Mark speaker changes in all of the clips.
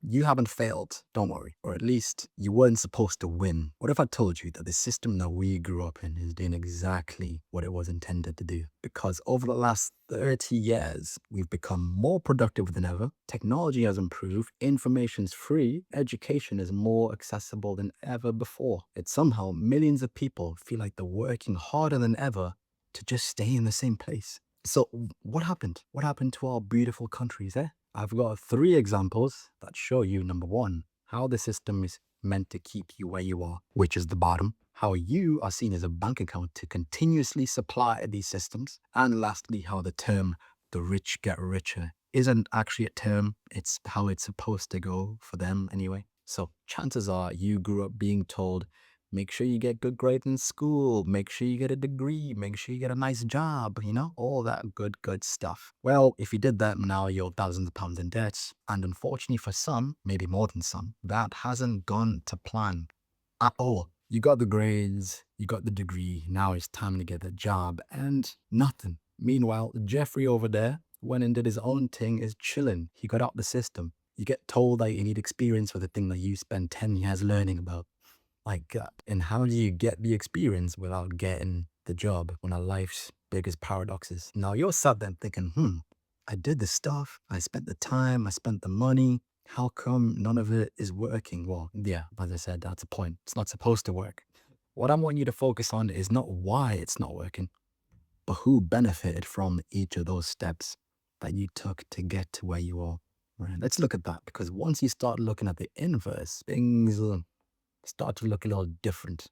Speaker 1: You haven't failed, don't worry. Or at least you weren't supposed to win. What if I told you that the system that we grew up in is doing exactly what it was intended to do? Because over the last 30 years, we've become more productive than ever. Technology has improved. Information's free. Education is more accessible than ever before. It's somehow millions of people feel like they're working harder than ever to just stay in the same place. So what happened? What happened to our beautiful countries, eh? I've got three examples that show you, number one, how the system is meant to keep you where you are, which is the bottom, how you are seen as a bank account to continuously supply these systems, and lastly, how the term the rich get richer isn't actually a term, it's how it's supposed to go for them anyway. So chances are you grew up being told, make sure you get good grades in school. Make sure you get a degree. Make sure you get a nice job, all that good stuff. Well, if you did that, now you're thousands of pounds in debt. And unfortunately for some, maybe more than some, that hasn't gone to plan at all. You got the grades, you got the degree. Now it's time to get the job and nothing. Meanwhile, Jeffrey over there went and did his own thing, is chilling. He got out the system. You get told that you need experience for the thing that you spent 10 years learning about. Like, and how do you get the experience without getting the job? One of life's biggest paradoxes. Now you're sat there thinking, I did the stuff, I spent the time, I spent the money. How come none of it is working? Well, yeah, as I said, that's the point. It's not supposed to work. What I want you to focus on is not why it's not working, but who benefited from each of those steps that you took to get to where you are. Right? Let's look at that, because once you start looking at the inverse, things will start to look a little different.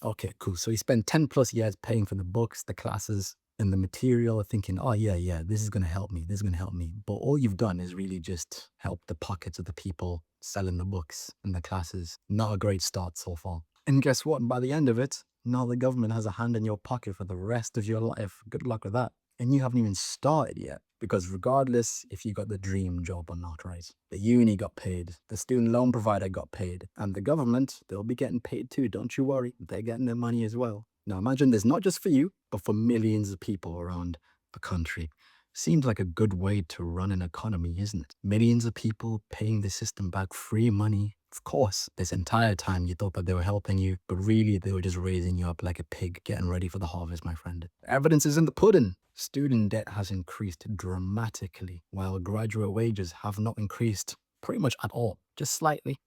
Speaker 1: Okay, cool. So you spend 10 plus years paying for the books, the classes, and the material, thinking, oh, yeah, this is going to help me. This is going to help me. But all you've done is really just help the pockets of the people selling the books and the classes. Not a great start so far. And guess what? By the end of it, now the government has a hand in your pocket for the rest of your life. Good luck with that. And you haven't even started yet. Because regardless if you got the dream job or not, right? The uni got paid, the student loan provider got paid, and the government, they'll be getting paid too. Don't you worry, they're getting their money as well. Now imagine this not just for you, but for millions of people around the country. Seems like a good way to run an economy, isn't it? Millions of people paying the system back free money. Of course, this entire time you thought that they were helping you, but really they were just raising you up like a pig getting ready for the harvest, my friend. Evidence is in the pudding. Student debt has increased dramatically, while graduate wages have not increased pretty much at all, just slightly.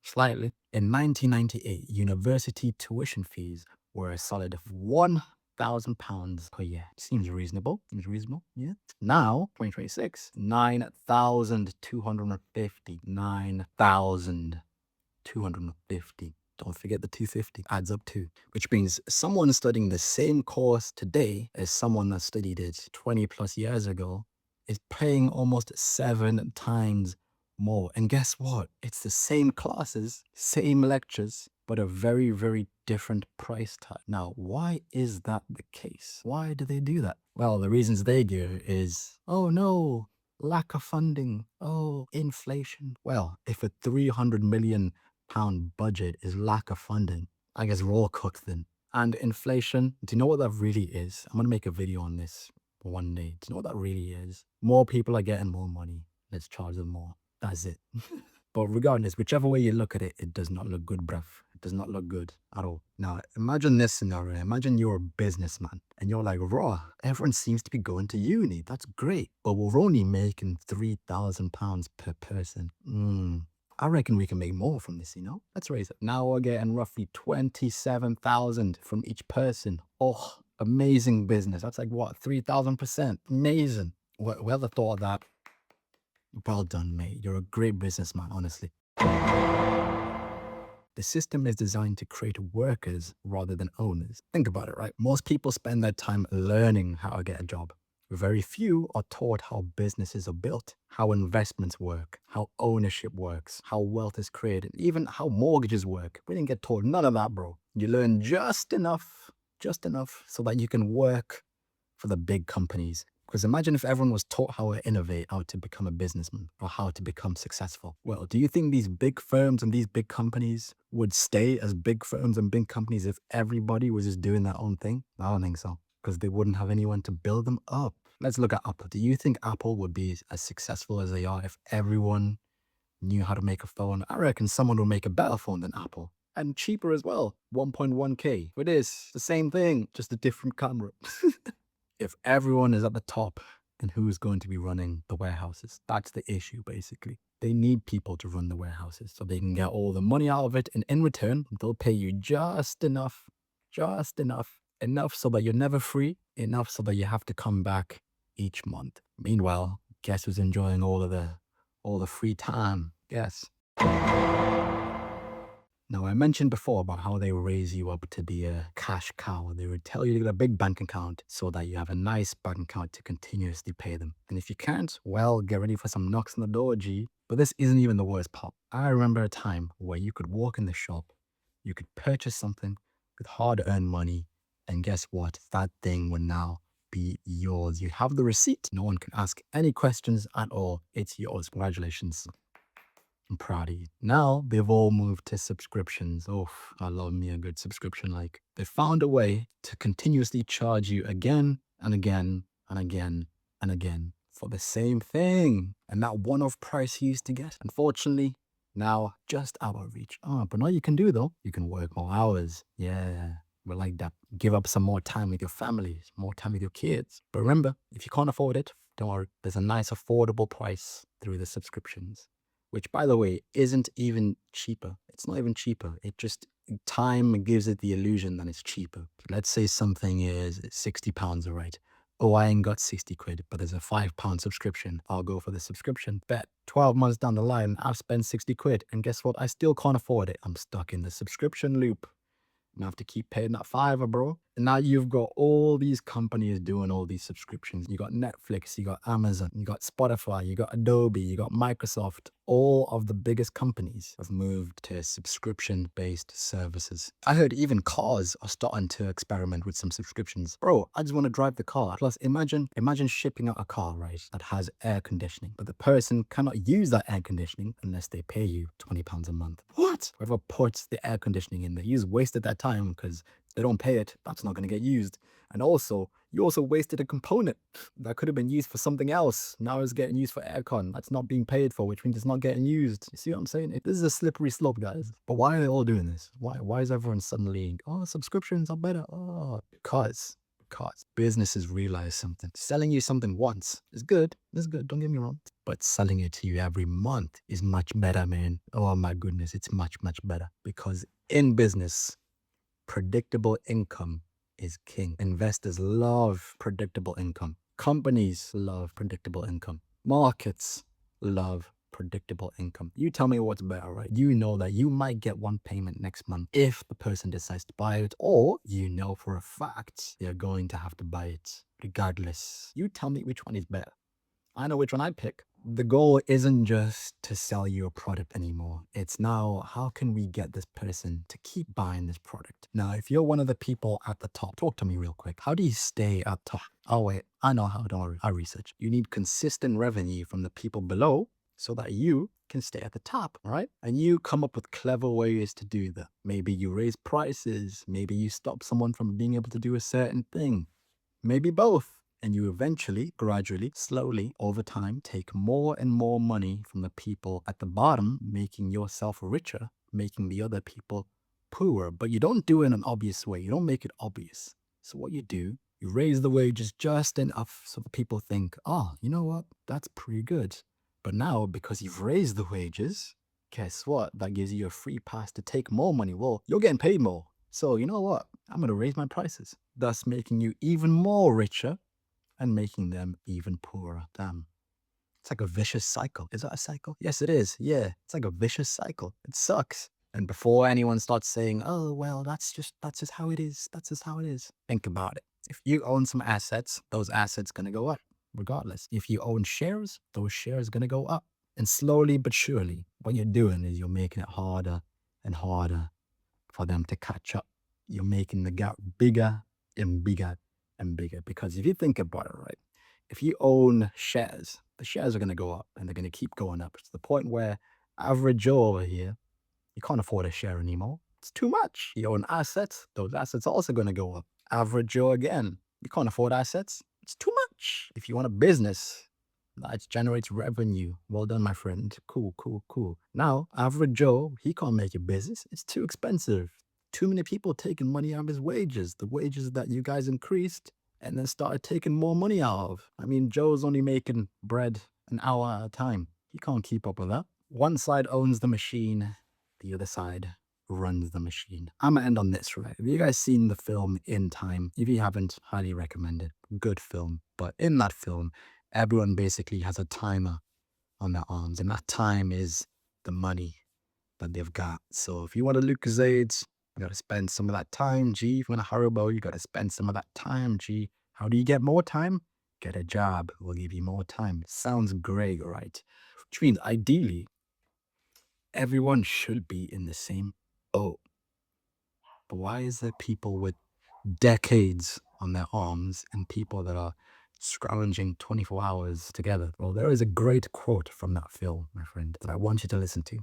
Speaker 1: Slightly. In 1998, university tuition fees were a solid £1,000 per year. Seems reasonable. Seems reasonable, yeah. Now, 2026, 9,250. 9,250. Don't forget the 250 adds up to, which means someone studying the same course today as someone that studied it 20 plus years ago is paying almost 7 times more. And guess what? It's the same classes, same lectures, but a very, very different price tag. Now, why is that the case? Why do they do that? Well, the reasons they give is, oh no, lack of funding. Oh, inflation. Well, if a £300 million budget is lack of funding, I guess we're all cooked then. And inflation, do you know what that really is? I'm going to make a video on this one day. Do you know what that really is? More people are getting more money. Let's charge them more. That's it. But regardless, whichever way you look at it, it does not look good, bruv. It does not look good at all. Now, imagine this scenario. Imagine you're a businessman and you're like, raw, everyone seems to be going to uni. That's great. But we're only making £3,000 per person. I reckon we can make more from this, Let's raise it. Now we're getting roughly 27,000 from each person. Oh, amazing business. That's like what, 3,000%? Amazing. Whoever thought of that, well done, mate. You're a great businessman, honestly. The system is designed to create workers rather than owners. Think about it, right? Most people spend their time learning how to get a job. Very few are taught how businesses are built, how investments work, how ownership works, how wealth is created, even how mortgages work. We didn't get taught none of that, bro. You learn just enough so that you can work for the big companies. Because imagine if everyone was taught how to innovate, how to become a businessman, or how to become successful. Well, do you think these big firms and these big companies would stay as big firms and big companies if everybody was just doing their own thing? I don't think so. Because they wouldn't have anyone to build them up. Let's look at Apple. Do you think Apple would be as successful as they are if everyone knew how to make a phone? I reckon someone will make a better phone than Apple. And cheaper as well. 1.1K. It is the same thing, just a different camera. If everyone is at the top, then who's going to be running the warehouses? That's the issue, basically. They need people to run the warehouses so they can get all the money out of it. And in return, they'll pay you just enough, enough so that you're never free, enough so that you have to come back each month. Meanwhile, guess who's enjoying all the free time? Guess. Now, I mentioned before about how they raise you up to be a cash cow. They would tell you to get a big bank account so that you have a nice bank account to continuously pay them. And if you can't, well, get ready for some knocks on the door, G. But this isn't even the worst part. I remember a time where you could walk in the shop, you could purchase something with hard-earned money, and guess what? That thing would now be yours. You have the receipt. No one can ask any questions at all. It's yours. Congratulations. I'm proud of you. Now they've all moved to subscriptions. Oh, I love me a good subscription. Like they found a way to continuously charge you again and again and again and again for the same thing. And that one-off price you used to get, unfortunately, now just out of reach. Oh, but now you can do though. You can work more hours. Yeah. We're like that. Give up some more time with your families, more time with your kids. But remember, if you can't afford it, don't worry. There's a nice affordable price through the subscriptions, which by the way, isn't even cheaper. It's not even cheaper. It just, time gives it the illusion that it's cheaper. Let's say something is £60, all right? Oh, I ain't got 60 quid, but there's a £5 subscription. I'll go for the subscription. Bet 12 months down the line, I've spent 60 quid. And guess what? I still can't afford it. I'm stuck in the subscription loop. And I have to keep paying that fiver, bro. And now you've got all these companies doing all these subscriptions. You got Netflix, you got Amazon, you got Spotify, you got Adobe, you got Microsoft. All of the biggest companies have moved to subscription-based services. I heard even cars are starting to experiment with some subscriptions. Bro, I just want to drive the car. Plus, imagine shipping out a car, right, that has air conditioning, but the person cannot use that air conditioning unless they pay you £20 a month. What? Whoever puts the air conditioning in there, you just wasted that time because they don't pay it. That's not going to get used. And also, you also wasted a component that could have been used for something else. Now it's getting used for aircon. That's not being paid for, which means it's not getting used. You see what I'm saying? This is a slippery slope, guys. But why are they all doing this? Why is everyone suddenly, oh, subscriptions are better? Oh, because businesses realize something. Selling you something once is good. It's good. Don't get me wrong. But selling it to you every month is much better, man. Oh my goodness. It's much, much better. Because in business, predictable income is king. Investors love predictable income. Companies love predictable income. Markets love predictable income. You tell me what's better, right? You know that you might get one payment next month if the person decides to buy it, or you know for a fact they're going to have to buy it regardless. You tell me which one is better. I know which one I pick. The goal isn't just to sell you a product anymore. It's now, how can we get this person to keep buying this product? Now, if you're one of the people at the top, talk to me real quick. How do you stay at top? Oh, wait, I know how. Don't worry, I research. You need consistent revenue from the people below so that you can stay at the top, right? And you come up with clever ways to do that. Maybe you raise prices. Maybe you stop someone from being able to do a certain thing. Maybe both. And you eventually, gradually, slowly, over time, take more and more money from the people at the bottom, making yourself richer, making the other people poorer. But you don't do it in an obvious way. You don't make it obvious. So what you do, you raise the wages just enough so the people think, oh, you know what? That's pretty good. But now, because you've raised the wages, guess what? That gives you a free pass to take more money. Well, you're getting paid more. So you know what? I'm going to raise my prices, thus making you even more richer and making them even poorer. Damn. It's like a vicious cycle. Is that a cycle? Yes, it is. Yeah, it's like a vicious cycle. It sucks. And before anyone starts saying, oh, well, that's just how it is. That's just how it is. Think about it. If you own some assets, those assets going to go up regardless. If you own shares, those shares going to go up. And slowly but surely, what you're doing is you're making it harder and harder for them to catch up. You're making the gap bigger and bigger and bigger. Because if you think about it, right, if you own shares, the shares are going to go up and they're going to keep going up to the point where average Joe over here, you can't afford a share anymore. It's too much. You own assets, those assets are also going to go up. Average Joe again, you can't afford assets. It's too much. rich. If you want a business that generates revenue, well done, my friend. Cool, cool, cool. Now, average Joe, he can't make a business. It's too expensive. Too many people taking money out of his wages, the wages that you guys increased and then started taking more money out of. I mean, Joe's only making bread an hour at a time. He can't keep up with that. One side owns the machine, the other side runs the machine. I'm gonna end on this, right? Have you guys seen the film In Time? If you haven't, highly recommend it. Good film. But in that film, everyone basically has a timer on their arms, and that time is the money that they've got. So if you want to Lucasades, you gotta spend some of that time, G. If you want a Haribo, you gotta spend some of that time, G. How do you get more time? Get a job. We'll give you more time. Sounds great, right? Which means ideally, everyone should be in the same boat. But why is there people with decades on their arms and people that are scrounging 24 hours together? Well, there is a great quote from that film, my friend, that I want you to listen to.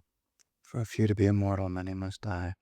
Speaker 2: For a few to be immortal, many must die.